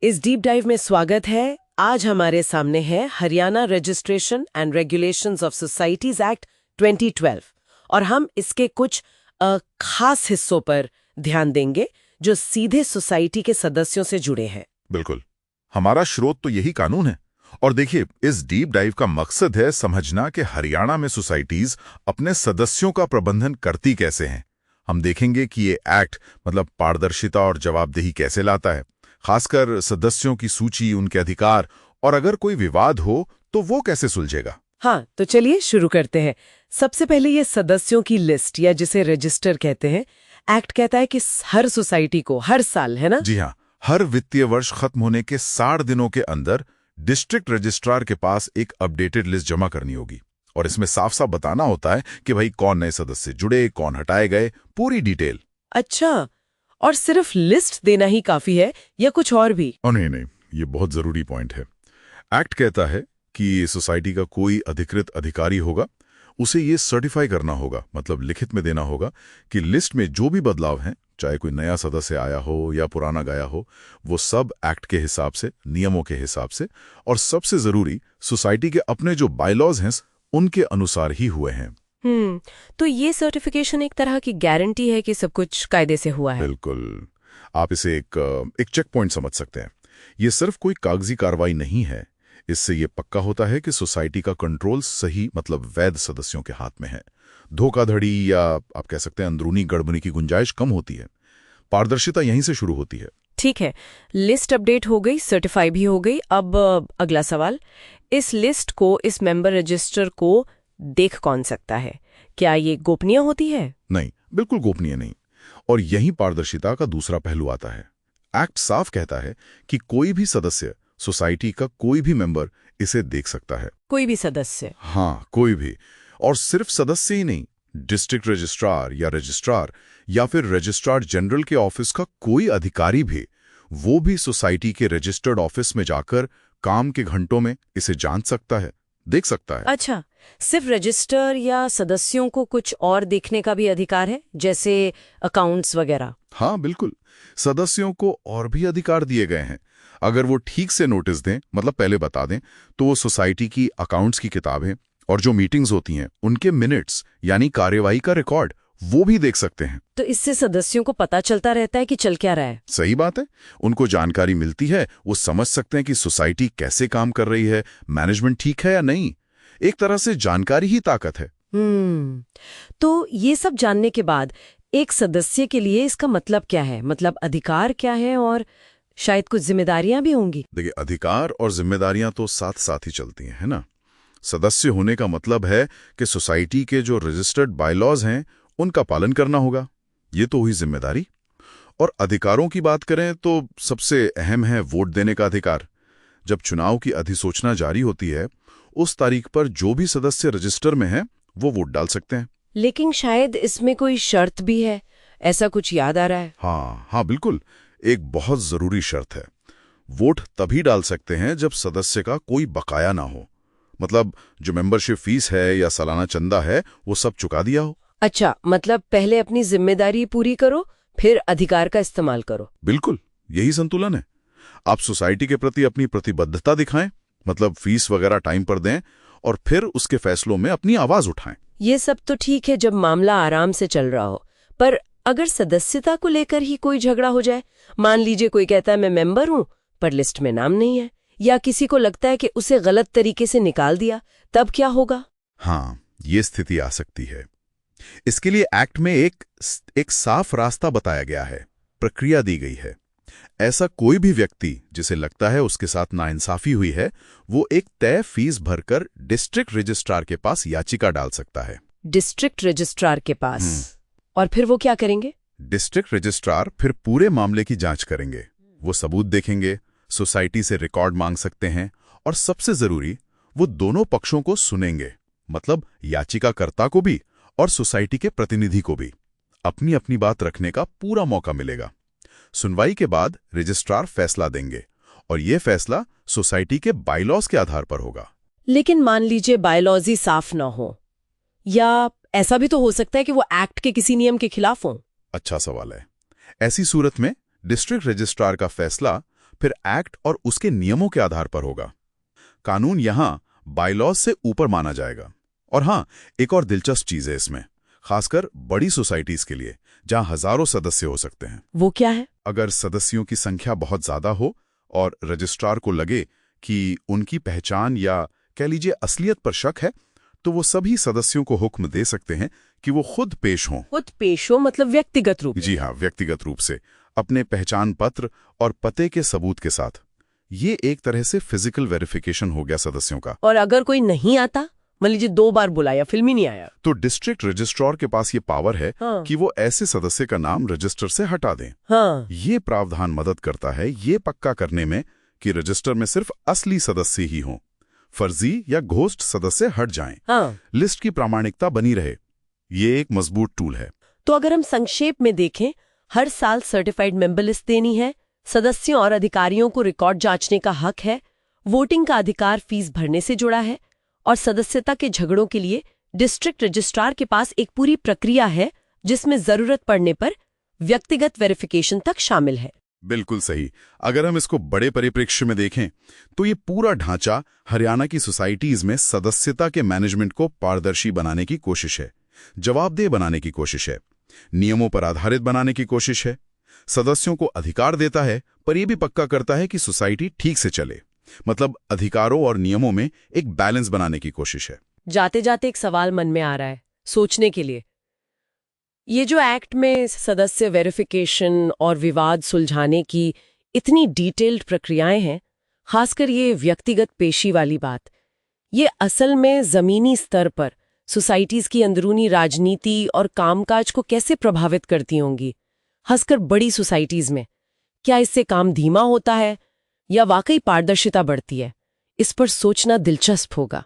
इस deep dive में स्वागत है। आज हमारे सामने है Haryana registration and regulations of societies act 2012 और हम इसके कुछ खास हिस्सों पर ध्यान देंगे जो सीधे सोसाइटी के सदस्यों से जुड़े हैं। बिल्कुल, हमारा स्रोत तो यही कानून है। और देखिए, इस डीप डाइव का मकसद है समझना कि हरियाणा में सोसाइटीज अपने सदस्यों का प्रबंधन करती कैसे हैं। हम देखेंगे कि ये एक्ट मतलब पारदर्शिता और जवाबदेही कैसे लाता है, खासकर सदस्यों की सूची, उनके अधिकार, और अगर कोई विवाद हो तो वो कैसे सुलझेगा। हाँ, तो चलिए शुरू करते हैं। सबसे पहले ये सदस्यों की लिस्ट या जिसे रजिस्टर कहते हैं। एक्ट कहता है कि हर सोसाइटी को हर साल, है ना? जी हाँ, हर वित्तीय वर्ष खत्म होने के 60 दिनों के अंदर डिस्ट्रिक्ट रजिस्ट्रार के पास एक अपडेटेड लिस्ट जमा करनी होगी और इसमें साफ साफ बताना होता है कि भाई कौन नए सदस्य जुड़े, कौन हटाए गए, पूरी डिटेल। अच्छा, और सिर्फ लिस्ट देना ही काफी है या कुछ और भी? नहीं, ये बहुत जरूरी पॉइंट है। एक्ट कहता है कि सोसाइटी का कोई अधिकृत अधिकारी होगा, उसे ये सर्टिफाई करना होगा, मतलब लिखित में देना होगा कि लिस्ट में जो भी बदलाव हैं, चाहे कोई नया सदस्य आया हो या पुराना गया हो, वो सब एक्ट के हिसाब से, नियमों के हिसाब से, और सबसे जरूरी सोसाइटी के अपने जो बायलॉज हैं उनके अनुसार ही हुए हैं। तो ये सर्टिफिकेशन एक तरह की गारंटी है कि सब कुछ कायदे से हुआ है। बिल्कुल, आप इसे एक चेक पॉइंट समझ सकते हैं। ये सिर्फ कोई कागजी कार्रवाई नहीं है, इससे ये पक्का होता है कि सोसाइटी का कंट्रोल सही मतलब वैध सदस्यों के हाथ में है। धोखाधड़ी या आप कह सकते हैं अंदरूनी गड़बड़ी की गुंजाइश कम होती है। पारदर्शिता यहीं से शुरू होती है। ठीक है, लिस्ट अपडेट हो गई, सर्टिफाई भी हो गई। अब अगला सवाल, इस लिस्ट को, इस मेंबर रजिस्टर को देख कौन सकता है? क्या ये गोपनीय होती है? नहीं, बिल्कुल गोपनीय नहीं। और यही पारदर्शिता का दूसरा पहलू आता है। एक्ट साफ कहता है कि कोई भी सदस्य, सोसाइटी का कोई भी मेंबर इसे देख सकता है। कोई भी सदस्य? हाँ, कोई भी। और सिर्फ सदस्य ही नहीं, डिस्ट्रिक्ट रजिस्ट्रार या रजिस्ट्रार या फिर रजिस्ट्रार जनरल के ऑफिस का कोई अधिकारी भी, वो भी सोसाइटी के रजिस्टर्ड ऑफिस में जाकर काम के घंटों में इसे जांच सकता है, देख सकता है। अच्छा, सिर्फ रजिस्टर या सदस्यों को कुछ और देखने का भी अधिकार है, जैसे अकाउंट्स वगैरह? हाँ बिल्कुल, सदस्यों को और भी अधिकार दिए गए हैं। अगर वो ठीक से नोटिस दें, मतलब पहले बता दें, तो वो सोसाइटी की अकाउंट्स की किताबें और जो मीटिंग्स होती हैं उनके मिनट्स यानी कार्यवाही का रिकॉर्ड वो भी देख सकते हैं। तो इससे सदस्यों को पता चलता रहता है कि चल क्या रहा है। सही बात है, उनको जानकारी मिलती है, वो समझ सकते हैं कि सोसाइटी कैसे काम कर रही है, मैनेजमेंट ठीक है या नहीं। एक तरह से जानकारी ही ताकत है। तो ये सब जानने के बाद एक सदस्य के लिए इसका मतलब क्या है? मतलब अधिकार क्या है और शायद कुछ जिम्मेदारियां भी होंगी। देखिए, अधिकार और जिम्मेदारियां तो साथ साथ ही चलती हैं, है ना। सदस्य होने का मतलब है कि सोसाइटी के जो रजिस्टर्ड बायलॉज हैं उनका पालन करना होगा, ये तो हुई जिम्मेदारी। और अधिकारों की बात करें तो सबसे अहम है वोट देने का अधिकार। जब चुनाव की अधिसूचना जारी होती है, उस तारीख पर जो भी सदस्य रजिस्टर में है वो वोट डाल सकते हैं। लेकिन शायद इसमें कोई शर्त भी है, ऐसा कुछ याद आ रहा है? हाँ बिल्कुल, एक बहुत जरूरी शर्त है। वोट तभी डाल सकते हैं जब सदस्य का कोई बकाया ना हो, मतलब जो मेंबरशिप फीस है या सालाना चंदा है वो सब चुका दिया हो। अच्छा, मतलब पहले अपनी जिम्मेदारी पूरी करो, फिर अधिकार का इस्तेमाल करो। बिल्कुल, यही संतुलन है। आप सोसाइटी के प्रति अपनी प्रतिबद्धता दिखाएं, मतलब फीस वगैरह टाइम पर दें, और फिर उसके फैसलों में अपनी आवाज उठाएं। ये सब तो ठीक है जब मामला आराम से चल रहा हो, पर अगर सदस्यता को लेकर ही कोई झगड़ा हो जाए, मान लीजिए कोई कहता है मैं मेंबर हूं पर लिस्ट में नाम नहीं है, या किसी को लगता है कि उसे गलत तरीके से निकाल दिया, तब क्या होगा? हाँ, ये स्थिति आ सकती है। इसके लिए एक्ट में एक साफ रास्ता बताया गया है, प्रक्रिया दी गई है। ऐसा कोई भी व्यक्ति जिसे लगता है उसके साथ नाइंसाफी हुई है, वो एक तय फीस भरकर डिस्ट्रिक्ट रजिस्ट्रार के पास याचिका डाल सकता है। डिस्ट्रिक्ट रजिस्ट्रार के पास? और फिर वो क्या करेंगे? डिस्ट्रिक्ट रजिस्ट्रार फिर पूरे मामले की जांच करेंगे। वो सबूत देखेंगे, सोसाइटी से रिकॉर्ड मांग सकते हैं, और सबसे जरूरी, वो दोनों पक्षों को सुनेंगे, मतलब याचिकाकर्ता को भी और सोसाइटी के प्रतिनिधि को भी। अपनी अपनी बात रखने का पूरा मौका मिलेगा। सुनवाई के बाद रजिस्ट्रार फैसला देंगे, और यह फैसला सोसाइटी के बायलॉज के आधार पर होगा। लेकिन मान लीजिए बायलॉज ही साफ ना हो, या ऐसा भी तो हो सकता है कि वो एक्ट के किसी नियम के खिलाफ हो। अच्छा सवाल है। ऐसी सूरत में डिस्ट्रिक्ट रजिस्ट्रार का फैसला फिर एक्ट और उसके नियमों के आधार पर होगा। कानून यहां बायलॉज से ऊपर माना जाएगा। और हां, एक और दिलचस्प चीज है इसमें, खासकर बड़ी सोसाइटीज के लिए जहां हजारों सदस्य हो सकते हैं। वो क्या है? अगर सदस्यों की संख्या बहुत ज्यादा हो और रजिस्ट्रार को लगे कि उनकी पहचान या कह लीजिए असलियत पर शक है, तो वो सभी सदस्यों को हुक्म दे सकते हैं कि वो खुद पेश हों। खुद पेश हो मतलब व्यक्तिगत रूप? जी हाँ, व्यक्तिगत रूप से, अपने पहचान पत्र और पते के सबूत के साथ। ये एक तरह से फिजिकल वेरिफिकेशन हो गया सदस्यों का। और अगर कोई नहीं आता, मान लीजिए 2 बार बुलाया, फिल्म ही नहीं आया, तो डिस्ट्रिक्ट रजिस्ट्रार के पास ये पावर है हाँ। कि वो ऐसे सदस्य का नाम रजिस्टर से हटा दें। हाँ। ये प्रावधान मदद करता है ये पक्का करने में कि रजिस्टर में सिर्फ असली सदस्य ही हों, फर्जी या घोस्ट सदस्य हट जाएं। हाँ। लिस्ट की प्रामाणिकता बनी रहे। ये एक मजबूत टूल है। तो अगर हम संक्षेप में देखें, हर साल सर्टिफाइड मेंबर लिस्ट देनी है, सदस्यों और अधिकारियों को रिकॉर्ड जांचने का हक है, वोटिंग का अधिकार फीस भरने से जुड़ा है, और सदस्यता के झगड़ों के लिए डिस्ट्रिक्ट रजिस्ट्रार के पास एक पूरी प्रक्रिया है जिसमें जरूरत पड़ने पर व्यक्तिगत वेरिफिकेशन तक शामिल है। बिल्कुल सही। अगर हम इसको बड़े परिप्रेक्ष्य में देखें तो ये पूरा ढांचा हरियाणा की सोसाइटीज में सदस्यता के मैनेजमेंट को पारदर्शी बनाने की कोशिश है, जवाबदेह बनाने की कोशिश है, नियमों पर आधारित बनाने की कोशिश है, सदस्यों को अधिकार देता है पर यह भी पक्का करता है कि सोसाइटी ठीक से चले। मतलब अधिकारों और नियमों में एक बैलेंस बनाने की कोशिश है। जाते जाते एक सवाल मन में आ रहा है सोचने के लिए। ये जो एक्ट में सदस्य वेरिफिकेशन और विवाद सुलझाने की इतनी डिटेल्ड प्रक्रियाएं हैं, खासकर ये व्यक्तिगत पेशी वाली बात, ये असल में जमीनी स्तर पर सोसाइटीज की अंदरूनी राजनीति और कामकाज को कैसे प्रभावित करती होंगी, खासकर बड़ी सोसाइटीज में? क्या इससे काम धीमा होता है या वाकई पारदर्शिता बढ़ती है? इस पर सोचना दिलचस्प होगा।